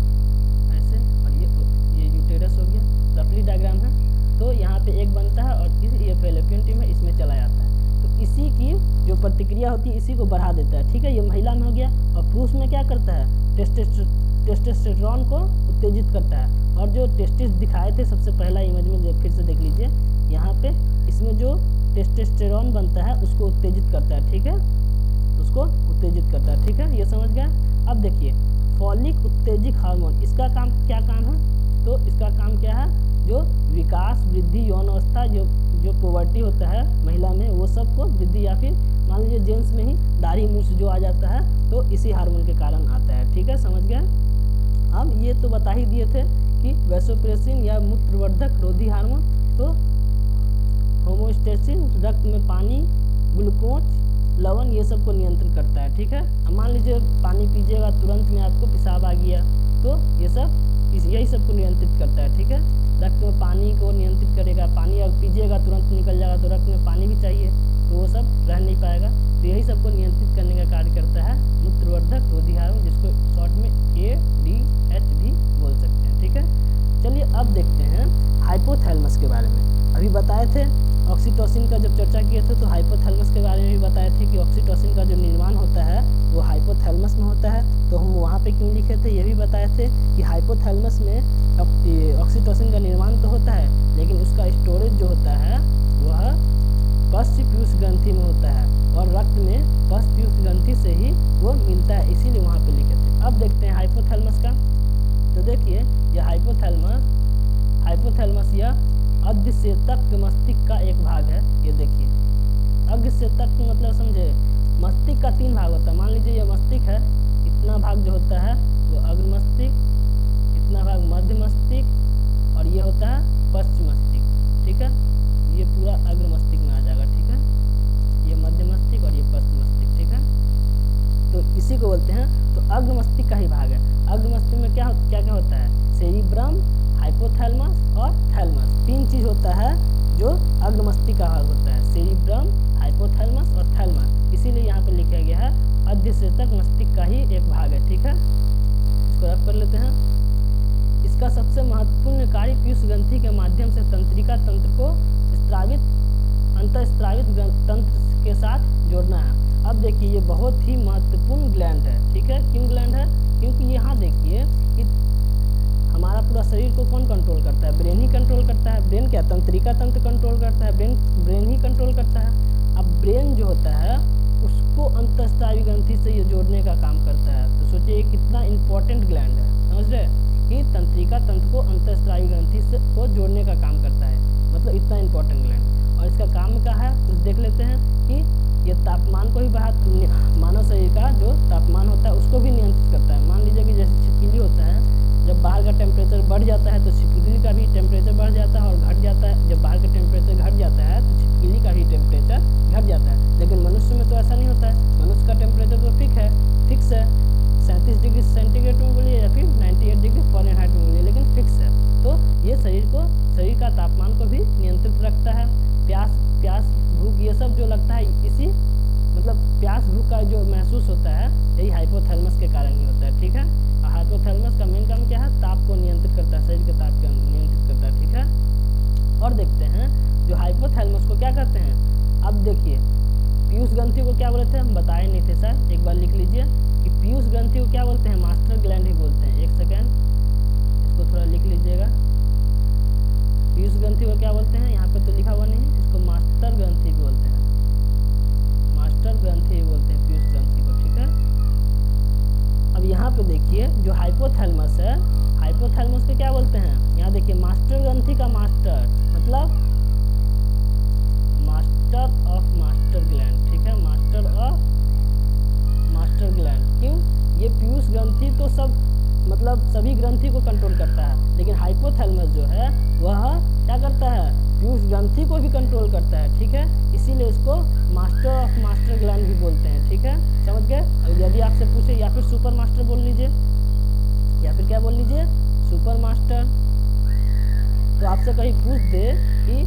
ऐसे, और ये यूटेरस हो गया, रफली डायग्राम है। तो यहाँ पे एक बनता है और ये फैलोपियन ट्यूब है, इसमें चला जाता है। तो इसी की जो प्रतिक्रिया होती है इसी को बढ़ा देता है। ठीक है, ये महिला में हो गया। और पुरुष में क्या करता है, टेस्टोस्टेरोन को उत्तेजित करता है। और जो टेस्टिस दिखाए थे सबसे पहला इमेज में, फिर से देख लीजिए यहाँ पे, इसमें जो टेस्टोस्टेरोन बनता है उसको उत्तेजित करता है। ठीक है, उसको उत्तेजित करता है। ठीक है, ये समझ गए। अब देखिए फॉलिक उत्तेजक हार्मोन, इसका काम क्या काम है, तो इसका काम क्या है, जो विकास, वृद्धि, यौन अवस्था, जो पुबर्टी होता है महिला में, वो सब को वृद्धि, या फिर मान लीजिए जेंट्स में ही दाढ़ी मूछ जो आ जाता है तो इसी हार्मोन के कारण आता है। ठीक है, समझ गए। अब ये तो बता ही दिए थे कि वैसोप्रेसिन या मूत्रवर्धक रोधी हार्मोन, तो होमोस्टेसिन रक्त में पानी, ग्लूकोज, लवण, ये सब को नियंत्रित करता है। ठीक है, अब मान लीजिए पानी पीजिएगा तुरंत में आपको पेशाब आ गया, तो ये सब यही सब को नियंत्रित करता है। ठीक है, रक्त में पानी को नियंत्रित करेगा। पानी अगर पीजिएगा तुरंत निकल जाएगा, तो रक्त में पानी भी चाहिए, तो वो सब रह नहीं पाएगा। तो यही सबको नियंत्रित करने का कार्य करता है मूत्रवर्धक रोधी हार्मोन, जिसको शॉर्ट में ADH भी बोल सकते हैं। ठीक है, चलिए अब देखते हैं हाइपोथैलेमस के बारे में। अभी बताए थे ऑक्सीटोसिन का जब चर्चा किए थे तो हाइपोथैलेमस के बारे में भी बताए थे कि ऑक्सीटोसिन का जो निर्माण होता है वो हाइपोथैलेमस में होता है। तो हम वहाँ पे क्यों लिखे थे ये भी बताए थे कि हाइपोथैलेमस में ऑक्सीटोसिन का निर्माण तो होता है, लेकिन उसका स्टोरेज जो होता है वह पश्च पीयूष ग्रंथि में होता है, और रक्त में पश्च पीयूष ग्रंथि से ही वो मिलता है, इसीलिए वहाँ पे लिखे थे। अब देखते हैं हाइपोथैलेमस का। तो देखिए ये हाइपोथैलेमस यह अग्रसेतक मस्तिष्क का एक भाग है। ये देखिए अग्रसेतक मतलब समझे, मस्तिष्क का 3 भाग होता है। मान लीजिए ये मस्तिष्क है, इतना भाग जो होता है वो अग्र मस्तिष्क, इतना भाग मध्य मस्तिष्क, और ये होता है पश्च मस्तिष्क। ठीक है, ये पूरा अग्र मस्तिष्क में आ जाएगा। ठीक है, ये मध्य मस्तिष्क और ये पश्च मस्तिष्क। ठीक है, तो इसी को बोलते हैं। तो अग्र मस्तिष्क का ही भाग है। अग्र मस्तिष्क में क्या होता है, सेरिब्रम, हाइपोथैलेमस और थैलेमस, 3 चीज होता है जो अग्र मस्तिष्क का भाग होता है, सेरिब्रम, हाइपोथैलेमस और थैलेमस। इसीलिए यहाँ पे लिखा गया है अग्रसेतक मस्तिष्क का ही एक भाग है। ठीक है, इसको रख कर लेते हैं। इसका सबसे महत्वपूर्ण कार्य पीयूष ग्रंथि के माध्यम से तंत्रिका तंत्र को अंतःस्रावित तंत्र के साथ जोड़ना है। अब देखिए ये बहुत ही महत्वपूर्ण ग्लैंड है। ठीक है, क्यों ग्लैंड है, क्योंकि यहाँ देखिए कि हमारा पूरा शरीर को कौन कंट्रोल करता है, ब्रेन ही कंट्रोल करता है। ब्रेन क्या, तंत्रिका तंत्र कंट्रोल करता है, ब्रेन ही कंट्रोल करता है। अब ब्रेन जो होता है उसको अंतःस्रावी ग्रंथि से ये जोड़ने का काम करता है। तो सोचिए कितना इंपॉर्टेंट ग्लैंड है, समझ रहे कि तंत्रिका तंत्र को अंतःस्रावी ग्रंथि से को जोड़ने का काम करता है, मतलब इतना इंपॉर्टेंट ग्लैंड। और इसका काम क्या है कुछ देख लेते हैं कि ये तापमान को भी मानव शरीर का जो तापमान होता है उसको भी नियंत्रित करता है। मान लीजिए कि जैसे छिपकली होता है, जब बाहर का टेम्परेचर बढ़ जाता है तो छिपकली का भी टेम्परेचर बढ़ जाता है और घट जाता है। जब बाहर का टेम्परेचर घट जाता है तो छिपकली का भी टेम्परेचर घट जाता है। लेकिन मनुष्य में तो ऐसा नहीं होता है, मनुष्य का टेम्परेचर तो फिक्स है, 37 डिग्री सेंटीग्रेड में बोलिए या फिर 98 डिग्री फ़ारेनहाइट में बोलिए, लेकिन फिक्स है। तो ये शरीर का तापमान को भी नियंत्रित रखता है। प्यास भूख ये सब जो लगता है, इसी मतलब प्यास भूख का जो महसूस होता है यही हाइपोथैलेमस के कारण ही होता है। ठीक है, और हाइपोथैलेमस का मेन काम क्या है, ताप को नियंत्रित करता है, शरीर के ताप को नियंत्रित करता है। ठीक है, और देखते हैं जो हाइपोथैलेमस को क्या कहते हैं। अब देखिए पीयूष ग्रंथि को क्या बोलते हैं, हम बताए नहीं थे सर, एक बार लिख लीजिए कि पीयूष ग्रंथि को क्या बोलते हैं, मास्टर ग्लैंड ही बोलते हैं। एक सेकेंड, इसको थोड़ा लिख लीजिएगा। पीयूष ग्रंथि को क्या बोलते हैं, यहाँ पे तो लिखा हुआ नहीं है, इसको मास्टर ग्रंथि बोलते हैं, मास्टर ग्रंथि बोलते हैं पीयूष ग्रंथि को। ठीक है, अब यहाँ पे देखिए जो हाइपोथैलेमस है, हाइपोथैलेमस को क्या बोलते हैं, यहाँ देखिए मास्टर ग्रंथि का मास्टर मतलब मास्टर ऑफ मास्टर ग्लैंड। ठीक है, मास्टर ऑफ मास्टर ग्लैंड। क्यों, ये पीयूष ग्रंथि तो सब मतलब सभी ग्रंथि को कंट्रोल करता है, लेकिन हाइपोथैलेमस जो है वह क्या करता है, पीयूष ग्रंथि को भी कंट्रोल करता है। ठीक है, इसीलिए इसको मास्टर ऑफ मास्टर ग्लैंड भी बोलते हैं। ठीक है, समझ गए। अब यदि आपसे पूछे या फिर सुपर मास्टर बोल लीजिए, या फिर क्या बोल लीजिए, सुपर मास्टर, तो आपसे कहीं पूछ दे कि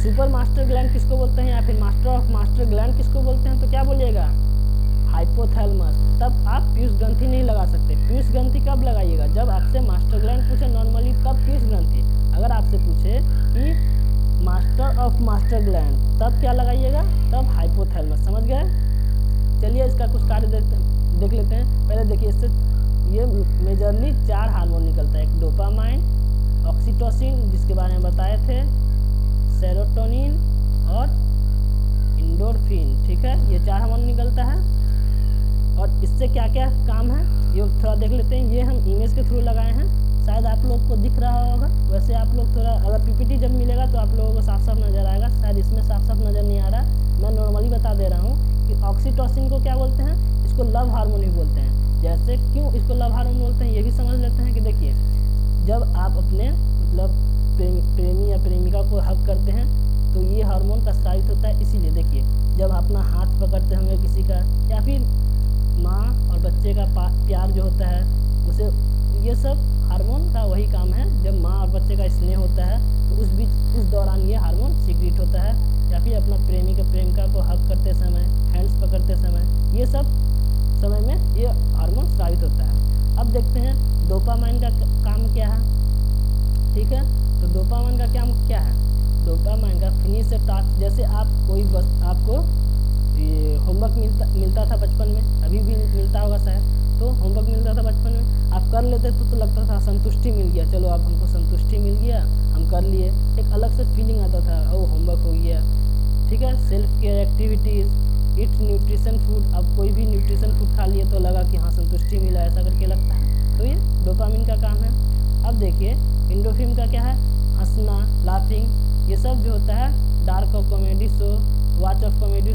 सुपर मास्टर ग्लैंड किसको बोलते हैं या फिर मास्टर ऑफ मास्टर ग्लैंड किसको बोलते हैं, तो क्या बोलिएगा? हाइपोथैलेमस। तब आप पीयूष ग्रंथि नहीं लगा सकते। पीयूष ग्रंथि कब लगाइएगा? जब आपसे मास्टर ग्लैंड पूछे नॉर्मली, तब पीयूष ग्रंथि। अगर आपसे पूछे कि मास्टर ऑफ मास्टर ग्लैंड, तब क्या लगाइएगा? तब हाइपोथैलेमस। समझ गए? चलिए इसका कुछ कार्य देख लेते हैं। पहले देखिए, इससे ये मेजरली 4 हार्मोन निकलता है। एक डोपामाइन, ऑक्सीटोसिन जिसके बारे में बताए थे, सेरोटोनिन और एंडोर्फिन। ठीक है, ये 4 हार्मोन निकलता है। और इससे क्या क्या काम है ये थोड़ा देख लेते हैं। ये हम इमेज के थ्रू लगाए हैं, शायद आप लोग को दिख रहा होगा। वैसे आप लोग थोड़ा, अगर पीपीटी जब मिलेगा तो आप लोगों को साफ साफ नज़र आएगा, शायद इसमें साफ साफ नज़र नहीं आ रहा। मैं नॉर्मली बता दे रहा हूँ कि ऑक्सीटोसिन को क्या बोलते हैं? इसको लव हार्मोन भी बोलते हैं। जैसे क्यों इसको लव हार्मोन बोलते हैं ये भी समझ लेते हैं कि देखिए, जब आप अपने मतलब प्रेमी या प्रेमिका को हक करते हैं तो ये हार्मोन का स्रावित होता है। इसीलिए देखिए, जब अपना हाथ पकड़ते होंगे किसी का, या फिर माँ और बच्चे का प्यार जो होता है उसे, ये सब हार्मोन का वही काम है। जब माँ और बच्चे का स्नेह होता है तो उस दौरान ये हार्मोन सीक्रेट होता है। या फिर अपना प्रेमिका को हक करते समय, हैंड्स पकड़ते समय, ये सब समय में ये हार्मोन स्रावित होता है। अब देखते हैं डोपामाइन का काम क्या है। ठीक है, तो डोपामाइन का काम क्या है? डोपामाइन का फिनिश ए टास्क। जैसे आप कोई आपको ये होमवर्क मिलता था बचपन में, अभी भी मिलता होगा शायद, तो होमवर्क मिलता था बचपन में, आप कर लेते तो लगता था संतुष्टि मिल गया, चलो अब हमको संतुष्टि मिल गया, हम कर लिए। एक अलग से फीलिंग आता था, ओ होमवर्क हो गया। ठीक है, self care activities, it's nutrition food. अब कोई भी न्यूट्रिशन फूड खा लिए तो लगा कि हाँ संतुष्टि मिला, ऐसा करके लगता है। तो ये डोपामिन का काम है। अब देखिए एंडोर्फिन का क्या है? हंसना, लाफिंग। ये सब जो होता है, dark of comedy show, watch of comedy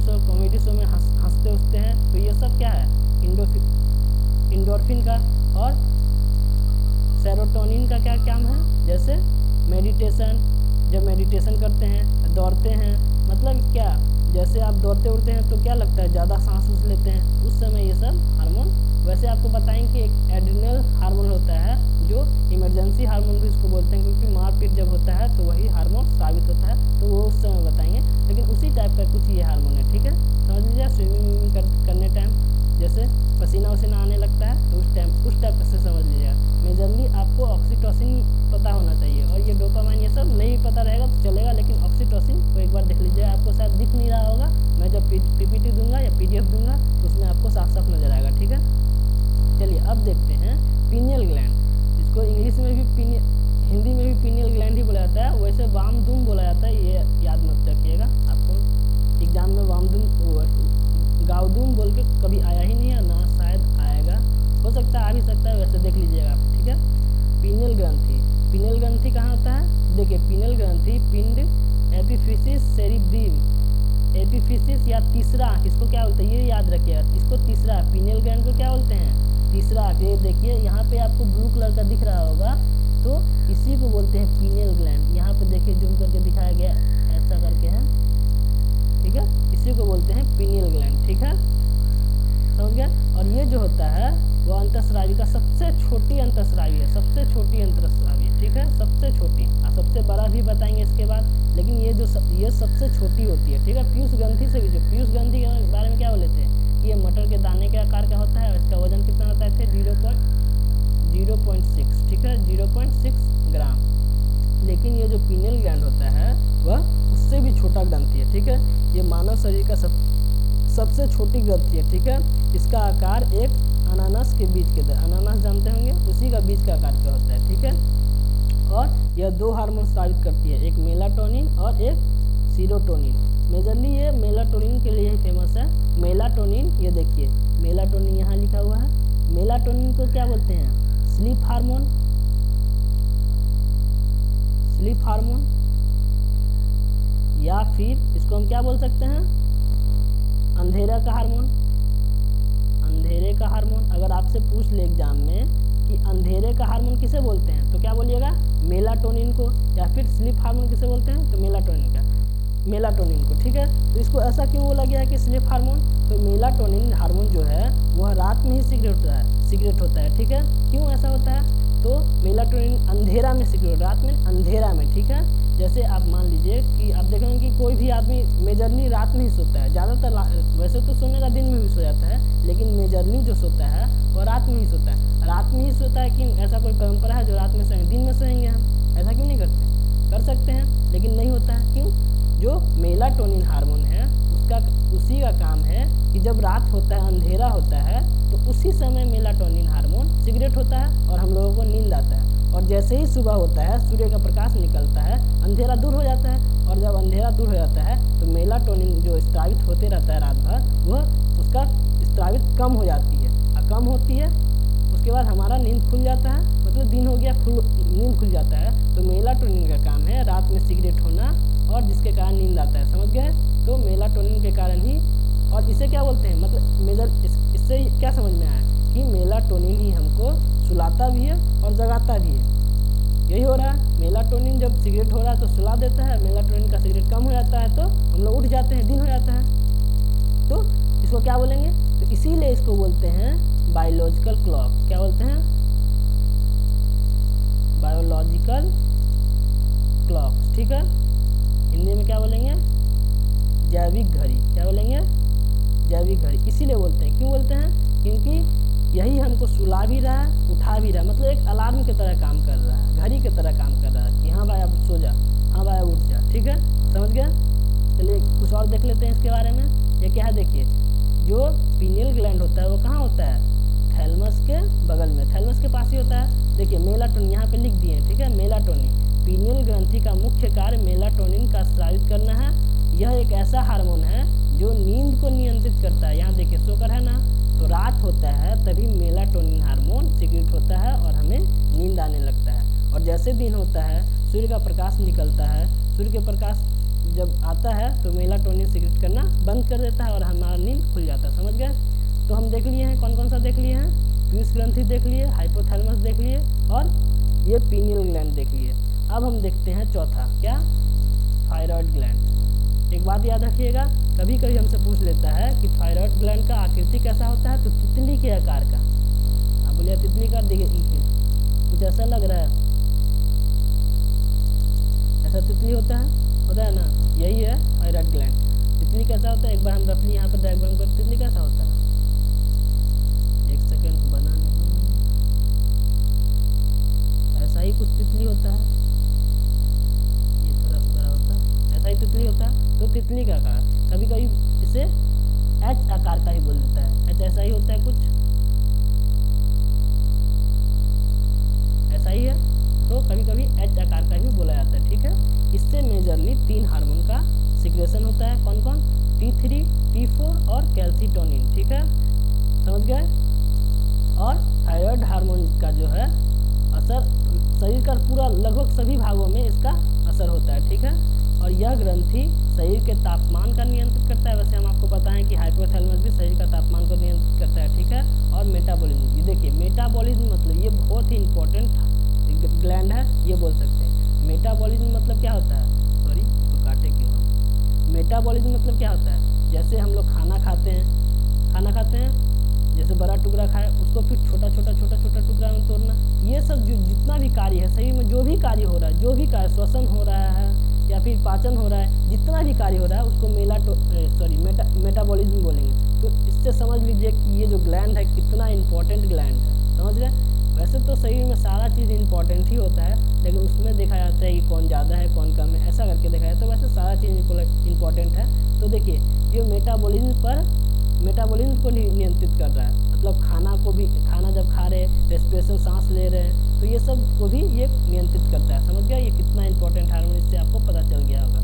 show में हंसते उठते हैं, तो ये सब क्या है? एंडोर्फिन का। और सेरोटोनिन का क्या काम है? जैसे मेडिटेशन, जब मेडिटेशन करते हैं, दौड़ते हैं, मतलब क्या, जैसे आप दौड़ते उड़ते हैं तो क्या लगता है, ज़्यादा सांस उस लेते हैं, उस समय ये सब हार्मोन। वैसे आपको बताएं कि एक एड्रिनल हार्मोन होता है जो इमरजेंसी हार्मोन भी इसको बोलते हैं, क्योंकि मारपीट जब होता है तो वही हार्मोन स्रावित होता है, तो वो उस समय बताएंगे। लेकिन उसी टाइप का कुछ ये हार्मोन है। ठीक है, समझ लीजिए। स्विमिंग करने टाइम जैसे पसीना वसीना आने लगता है तो उस टाइप से समझ लीजिएगा। मेजरली आपको ऑक्सीटोसिन पता होना चाहिए, और ये डोपामाइन ये सब नहीं पता रहेगा तो चलेगा, लेकिन ऑक्सीटोसिन को एक बार देख लीजिए। आपको शायद दिख नहीं रहा होगा, मैं जब पीपीटी दूंगा या पीडीएफ दूंगा तो उसमें आपको साफ साफ नजर आएगा। ठीक है, चलिए अब देखते हैं पीनियल ग्लैंड। इसको इंग्लिश में भी हिंदी में भी पीनियल ग्लैंड ही बोला जाता है, वैसे वामधूम बोला जाता है, ये याद मत रखिएगा। आपको एग्जाम में गावधूम बोल के कभी आया ही नहीं है, ना शायद आएगा, हो सकता है आ भी सकता है, वैसे देख लीजिएगा आप। ठीक है, पीनियल ग्रंथि। पीनियल ग्रंथि कहाँ होता है? देखिए पीनियल ग्रंथि पिंड, एपिफिसिस सेरिब्रम, एपिफिसिस या तीसरा आँख, इसको क्या बोलते हैं ये याद रखिएगा, इसको तीसरा, पीनियल ग्लैंड को क्या बोलते हैं? तीसरा आँख। ये देखिए यहाँ पे आपको ब्लू कलर का दिख रहा होगा, तो इसी को बोलते हैं पीनियल ग्लैंड। यहाँ पे देखिए जूम करके दिखाया गया, ऐसा करके है। ठीक है, इसी को बोलते हैं पीनियल ग्लैंड। ठीक है, समझ गया। और ये जो होता है वो अंतःस्रावी का सबसे छोटी अंतःस्रावी है, सबसे छोटी अंतःस्रावी। ठीक है, सबसे छोटी, सबसे बड़ा भी बताएंगे इसके बाद, लेकिन ये सबसे छोटी होती है। ठीक है, पीयूष ग्रंथि से भी, जो पीयूष ग्रंथि के बारे में क्या बोले थे, ये मटर के दाने के आकार का होता है, और इसका वजन कितना होता है? 0.6। ठीक है, 0.6 ग्राम। लेकिन ये जो पीनियल ग्लैंड होता है वह उससे भी छोटा ग्रंथि है। ठीक है, ये मानव शरीर का सबसे छोटी ग्रंथि है। ठीक है, इसका आकार एक अनानास के बीज के तरह, अनानास जानते होंगे, उसी का बीज का आकार का होता है। ठीक है, और यह 2 हार्मोन स्रावित करती है, एक मेलाटोनिन और एक सीरोटोनिन। मेजरली ये मेलाटोनिन के लिए ही फेमस है। मेलाटोनिन, ये देखिए मेलाटोनिन यहाँ लिखा हुआ है। मेलाटोनिन को क्या बोलते हैं? स्लीप हार्मोन, स्लीप हार्मोन, या फिर इसको हम क्या बोल सकते हैं? अंधेरा का हार्मोन, अंधेरे का हार्मोन। अगर आपसे पूछ ले एग्जाम में कि अंधेरे का हार्मोन किसे बोलते हैं, तो क्या बोलिएगा? मेलाटोनिन को। या फिर स्लीप हार्मोन किसे बोलते हैं? तो मेलाटोनिन को। ठीक है, तो इसको ऐसा क्यों बोला गया है कि स्लीप हार्मोन? तो मेलाटोनिन हार्मोन जो है वह रात में ही सीक्रेट होता है। ठीक है, क्यों ऐसा होता है? तो मेलाटोनिन अंधेरा में सिक्रेट, रात में अंधेरा में, ठीक है। जैसे आप मान लीजिए कि आप देखेंगे कि कोई भी आदमी मेजरली रात में ही सोता है, ज़्यादातर वैसे तो सोने का दिन में भी सो जाता है, लेकिन मेजरली जो सोता है वह रात में ही सोता है। रात में ही सोता है कि ऐसा कोई परंपरा है जो रात में सोएंगे, दिन में सोएंगे हम, ऐसा क्यों नहीं करते? कर सकते हैं, लेकिन नहीं होता है। क्यों? जो मेलाटोनिन हार्मोन है उसका उसी का काम है कि जब रात होता है, अंधेरा होता है, तो उसी समय मेलाटोनिन हार्मोन सिगरेट होता है और हम लोगों को नींद आता है। और जैसे ही सुबह होता है, सूर्य का प्रकाश निकलता है, अंधेरा दूर हो जाता है, और जब अंधेरा दूर हो जाता है तो मेलाटोनिन जो स्त्रावित होते रहता है रात भर, वह उसका स्त्रावित कम हो जाती है, और कम होती है उसके बाद हमारा नींद खुल जाता है, मतलब दिन हो गया, नींद खुल जाता है। तो मेलाटोनिन का काम है रात में सिगरेट होना, और जिसके कारण नींद आता है, समझ गए? तो मेलाटोनिन के कारण ही, और इसे क्या बोलते हैं, मतलब इससे क्या समझ में आया कि मेलाटोनिन ही हमको सुलाता भी है और जगाता भी है। यही हो रहा है, मेलाटोनिन जब सिगरेट हो रहा है तो सुला देता है, मेलाटोनिन का सिगरेट कम हो जाता है तो हम लोग उठ जाते हैं, दिन हो जाता है। तो इसको क्या बोलेंगे? तो इसीलिए इसको बोलते हैं बायोलॉजिकल क्लॉक। क्या बोलते हैं? बायोलॉजिकल क्लॉक, ठीक है। हिंदी में क्या बोलेंगे? जैविक घड़ी। क्या बोलेंगे? जैविक घड़ी। इसीलिए बोलते हैं, क्यों बोलते हैं? क्योंकि यही हमको सुला भी रहा है, उठा भी रहा है, मतलब एक अलार्म की तरह काम कर रहा है, घड़ी की तरह काम कर रहा है कि हाँ भाई अब सो जा, हाँ भाई अब उठ जा, ठीक है, समझ गया। चलिए कुछ और देख लेते हैं इसके बारे में। ये क्या है, देखिए, जो पीनियल ग्लैंड होता है वो कहाँ होता है? थैलमस के बगल में, थैलमस के पास ही होता है। देखिए मेलाटोनिन यहाँ पे लिख दिए, ठीक है। मेलाटोनिन, पीनियल ग्रंथि का मुख्य कार्य मेलाटोनिन का स्रावित करना है। यह एक ऐसा हार्मोन है जो नींद को नियंत्रित करता है। यहाँ देखिए सोकर है ना, तो रात होता है तभी मेलाटोनिन हार्मोन सिक्रेट होता है और हमें नींद आने लगता है। और जैसे दिन होता है, सूर्य का प्रकाश निकलता है, सूर्य के प्रकाश जब आता है तो मेलाटोनिन सिक्रेट करना बंद कर देता है और हमारा नींद खुल जाता है, समझ गए। तो हम देख लिए हैं कौन कौन सा देख लिए हैं, पीयूष ग्रंथि देख लिए, हाइपोथैलेमस देख लिए, और ये पीनियल ग्लैंड देख लिए। अब हम देखते हैं चौथा, क्या? Thyroid gland. एक बात याद रखिएगा, कभी कभी हमसे पूछ लेता है कि थायराइड ग्लैंड का आकृति कैसा होता है, तो तितली के आकार का। आप बोलिए तितली का, देखिए कुछ ऐसा लग रहा है, ऐसा तितली होता है ना, यही है थायराइड ग्लैंड। तितली कैसा होता है, एक बार हम रफली यहाँ पर डायग्राम कर, तितली कैसा होता है, एक सेकेंड बना नहीं, ऐसा ही कुछ तितली होता है, ये थोड़ा बड़ा होता है, ऐसा ही तितली होता है। तो तितली का आकार, कभी कभी इसे एच आकार का ही बोल देता है, एच ऐसा ही होता है, कुछ ऐसा ही है, तो कभी कभी एच आकार का ही बोला जाता है, ठीक है। इससे मेजरली 3 हार्मोन का सिक्रेशन होता है, कौन कौन? T3, T4 और कैल्सीटोनिन, ठीक है, समझ गए। और थायराइड हार्मोन का जो है असर शरीर का पूरा लगभग सभी भागों में इसका असर होता है, ठीक है। और यह ग्रंथि शरीर के तापमान का नियंत्रित करता है। वैसे हम आपको बताएं कि हाइपोथैलेमस भी शरीर का तापमान को नियंत्रित करता है, ठीक है। और मेटाबॉलिज्म, ये देखिए मेटाबॉलिज्म मतलब ये बहुत ही इंपॉर्टेंट ग्लैंड है, ये बोल सकते हैं। मेटाबॉलिज्म मतलब क्या होता है, सॉरी तो काटे क्यों, मेटाबॉलिज्म मतलब क्या होता है, जैसे हम लोग खाना खाते हैं, जैसे बड़ा टुकड़ा खाए उसको फिर छोटा छोटा टुकड़ा में तोड़ना, ये सब जो जितना भी कार्य है शरीर में, जो भी कार्य हो रहा है, जो भी कार्य श्वसन हो रहा है या फिर पाचन हो रहा है, जितना भी कार्य हो रहा है उसको मेटाबॉलिज्म बोलेंगे। तो इससे समझ लीजिए कि ये जो ग्लैंड है कितना इंपॉर्टेंट ग्लैंड है, समझ रहे। वैसे तो शरीर में सारा चीज़ इंपॉर्टेंट ही होता है, लेकिन उसमें देखा जाता है कि कौन ज़्यादा है कौन कम है, ऐसा करके देखा जाता है। वैसे सारा चीज़ इंपॉर्टेंट है। तो देखिए ये मेटाबॉलिज्म को नियंत्रित कर रहा है, मतलब खाना जब खा रहे हैं, रेस्पिरेशन, सांस ले रहे हैं, तो ये सब को भी ये नियंत्रित करता है, समझ गया। ये कितना इंपॉर्टेंट हार्मोन, इससे आपको पता चल गया होगा,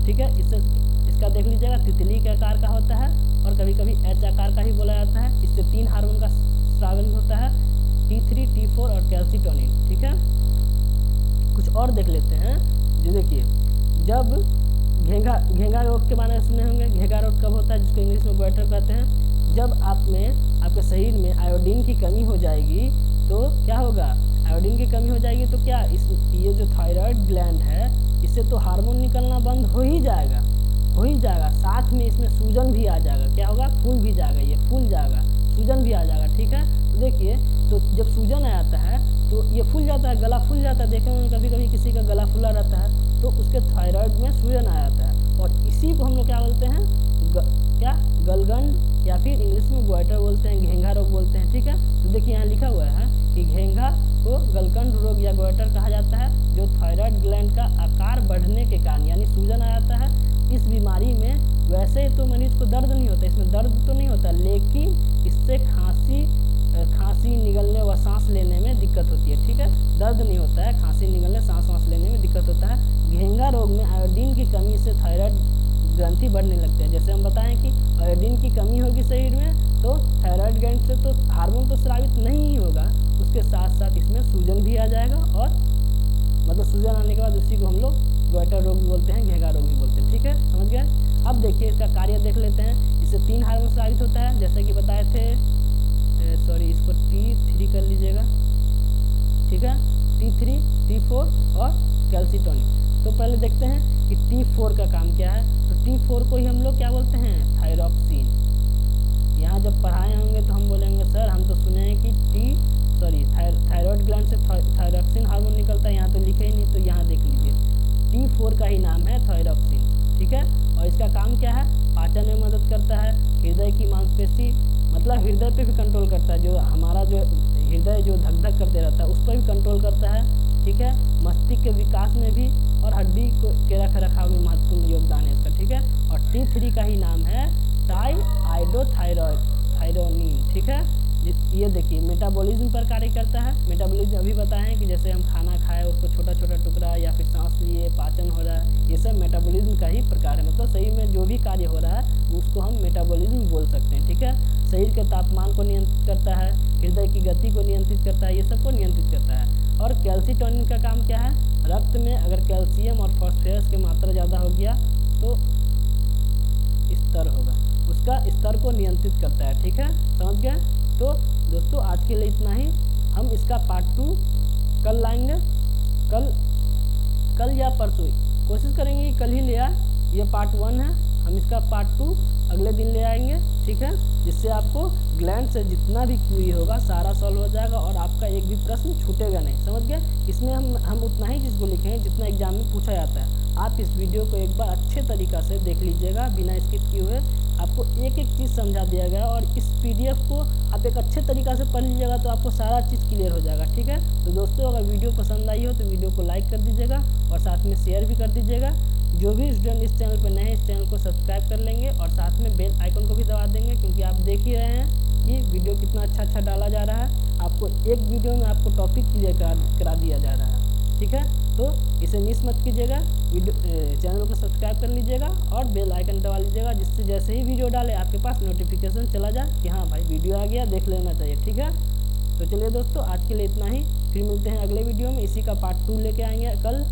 ठीक है। इसका देख लीजिएगा, तितली के आकार का होता है और कभी कभी एच आकार का ही बोला जाता है। इससे 3 हार्मोन का स्रावन होता है, T3, T4 और कैल्सीटोनिन, ठीक है। कुछ और देख लेते हैं। जो देखिए, जब घेंगा रोग के बारे में सुने होंगे। घेंगा रोग कब होता है, जिसको इंग्लिश में गोइटर कहते हैं। जब आपके शरीर में आयोडीन की कमी हो जाएगी तो क्या होगा, आयोडीन की कमी हो जाएगी तो क्या, ये जो थायराइड ग्लैंड है इससे तो हार्मोन निकलना बंद हो ही जाएगा, साथ में इसमें सूजन भी आ जाएगा। क्या होगा, फूल भी जाएगा, ये फूल जाएगा, सूजन भी आ जाएगा, ठीक है। तो देखिए, तो जब सूजन आ जाता है तो ये फूल जाता है, गला फूल जाता है। देखे होंगे कभी कभी किसी का गला फूला रहता है तो उसके थायराइड में सूजन आ जाता है, और इसी को हम लोग क्या बोलते हैं, क्या गलगंड, या फिर इंग्लिश में ग्वाइटर बोलते हैं, घेंघा रोग बोलते हैं। ठीक है, तो देखिए यहाँ लिखा हुआ है कि घेंघा को गलगंड रोग या ग्वाइटर कहा जाता है, जो थायराइड ग्लैंड का आकार बढ़ने के कारण यानी सूजन आ जाता है। इस बीमारी में वैसे तो मरीज को दर्द नहीं होता, इसमें दर्द तो नहीं होता, लेकिन इससे खांसी निगलने व सांस लेने में दिक्कत होती है। ठीक है, दर्द नहीं होता है, खांसी निगलने सांस लेने में दिक्कत होता है। घेंघा रोग में आयोडीन की कमी से थायराइड ग्रंथि बढ़ने लगते हैं। जैसे हम बताएं कि आयोडीन की कमी होगी शरीर में तो थायराइड ग्लैंड से तो हार्मोन तो स्रावित नहीं ही होगा, उसके साथ साथ इसमें सूजन भी आ जाएगा, और मतलब सूजन आने के बाद उसी को हम लोग ग्वाइटर रोग भी बोलते हैं, घेंघा रोग भी बोलते हैं। ठीक है, समझ गए। अब देखिए इसका कार्य देख लेते हैं। इससे 3 हार्मोन स्रावित होता है, जैसे कि बताए थे, सॉरी इसको T3 कर लीजिएगा। ठीक है, T3, T4 और कैल्सीटोनिन। तो पहले देखते हैं कि T4 का काम क्या है। तो T4 को ही हम लोग क्या बोलते हैं, थायरॉक्सिन। यहाँ जब पढ़ाए होंगे तो हम बोलेंगे सर हम तो सुने हैं कि थायराइड ग्लैंड से थायरॉक्सिन हार्मोन निकलता है, यहाँ तो लिखे ही नहीं, तो यहाँ देख लीजिए T4 का ही नाम है थायरॉक्सिन। ठीक है, और इसका काम क्या है, पाचन में मदद करता है, हृदय की मांसपेशी मतलब हृदय पे भी कंट्रोल करता है, जो हमारा जो हृदय जो धक धक करते रहता है उस पर भी कंट्रोल करता है। ठीक है, मस्तिष्क के विकास में भी और हड्डी के रख रखाव में महत्वपूर्ण योगदान है इसका। ठीक है, और T3 का ही नाम है डाइआइडोथायरोनिन। ठीक है, ये देखिए मेटाबॉलिज्म पर कार्य करता है। मेटाबॉलिज्म अभी बताएं कि जैसे हम खाना खाए उसको छोटा छोटा टुकड़ा या फिर सांस लिए पाचन हो रहा है, ये सब मेटाबॉलिज्म का ही प्रकार है। मतलब शरीर में जो भी कार्य हो रहा है उसको हम मेटाबॉलिज्म बोल सकते हैं। ठीक है, शरीर के तापमान को नियंत्रित करता है, हृदय की गति को नियंत्रित करता है, ये सबको नियंत्रित करता है। और कैल्सीटोनिन का काम क्या है, रक्त में अगर कैल्शियम और फॉस्फोरस की मात्रा ज़्यादा हो गया तो स्तर होगा, उसका स्तर को नियंत्रित करता है। ठीक है, समझ गए। तो दोस्तों आज के लिए इतना ही, हम इसका पार्ट 2 कल लाएंगे, कल या परसों कोशिश करेंगे कि कल ही ले आए। ये पार्ट 1 है, हम इसका पार्ट 2 अगले दिन ले आएंगे। ठीक है, जिससे आपको ग्लैंड से जितना भी क्वेरी होगा सारा सॉल्व हो जाएगा और आपका एक भी प्रश्न छूटेगा नहीं। समझ गए। इसमें हम उतना ही चीज़ को लिखेंगे जितना एग्जाम में पूछा जाता है। आप इस वीडियो को एक बार अच्छे तरीक़ा से देख लीजिएगा, बिना स्किप किए हुए। आपको एक एक चीज़ समझा दिया गया, और इस PDF को आप एक अच्छे तरीक़ा से पढ़ लीजिएगा तो आपको सारा चीज़ क्लियर हो जाएगा। ठीक है, तो दोस्तों अगर वीडियो पसंद आई हो तो वीडियो को लाइक कर दीजिएगा और साथ में शेयर भी कर दीजिएगा। जो भी स्टूडेंट इस चैनल पर नए हैं इस चैनल को सब्सक्राइब कर लेंगे और साथ में बेल आइकन को भी दबा देंगे, क्योंकि आप देख ही रहे हैं कि वीडियो कितना अच्छा डाला जा रहा है। आपको एक वीडियो में आपको टॉपिक क्लियर करा दिया जा रहा है। ठीक है, तो इसे मिस मत कीजिएगा, चैनल को सब्सक्राइब कर लीजिएगा और बेल आइकन दबा लीजिएगा, जिससे जैसे ही वीडियो डाले आपके पास नोटिफिकेशन चला जाए कि हाँ भाई वीडियो आ गया, देख लेना चाहिए। ठीक है, तो चलिए दोस्तों आज के लिए इतना ही, फिर मिलते हैं अगले वीडियो में, इसी का पार्ट 2 लेके आएंगे कल।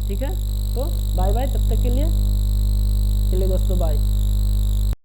ठीक है, तो बाय बाय तब तक के लिए, चलिए दोस्तों बाय।